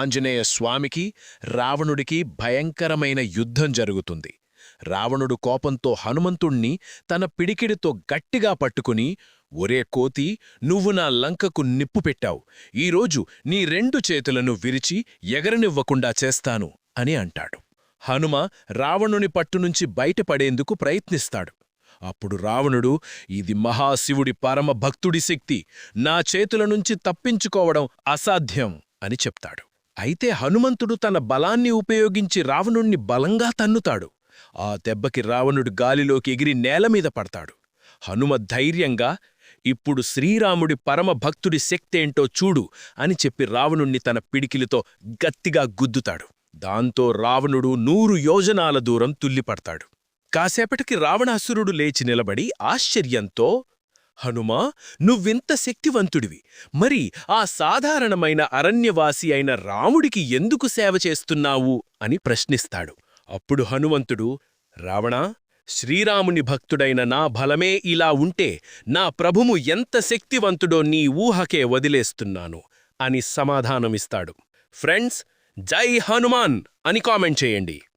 ఆంజనేయ స్వామికి రావణుడికి భయంకరమైన యుద్ధం జరుగుతుంది. రావణుడు కోపంతో హనుమంతుణ్ణి తన పిడికిడితో గట్టిగా పట్టుకుని, ఒరే కోతి, నువ్వు నా లంకకు నిప్పు పెట్టావు. ఈరోజు నీ 2 చేతులను విరిచి ఎగరనివ్వకుండా చేస్తాను అని అంటాడు. హనుమ రావణుని పట్టునుంచి బయటపడేందుకు ప్రయత్నిస్తాడు. అప్పుడు రావణుడు, ఇది మహాశివుడి పరమ భక్తుడి శక్తి, నా చేతుల నుంచి తప్పించుకోవడం అసాధ్యం అని చెప్తాడు. అయితే హనుమంతుడు తన బలాన్ని ఉపయోగించి రావణుణ్ణి బలంగా తన్నుతాడు. ఆ దెబ్బకి రావణుడు గాలిలోకి ఎగిరి నేలమీద పడతాడు. హనుమ ధైర్యంగా, ఇప్పుడు శ్రీరాముడి పరమ భక్తుడి శక్తేంటో చూడు అని చెప్పి రావణుణ్ణి తన పిడికిలితో గట్టిగా గుద్దుతాడు. దాంతో రావణుడు 100 యోజనాల దూరం తుల్లిపడతాడు. కాసేపటికి రావణాసురుడు లేచి నిలబడి ఆశ్చర్యంతో, హనుమా, నువ్వింత శక్తివంతుడివి, మరి ఆ సాధారణమైన అరణ్యవాసి అయిన రాముడికి ఎందుకు సేవ చేస్తున్నావు అని ప్రశ్నిస్తాడు. అప్పుడు హనుమంతుడు, రావణా, శ్రీరాముని భక్తుడైన నా బలమే ఇలా ఉంటే నా ప్రభువు ఎంత శక్తివంతుడో నీ ఊహకే వదిలేస్తున్నాను అని సమాధానమిస్తాడు. ఫ్రెండ్స్, జై హనుమాన్ అని కామెంట్ చేయండి.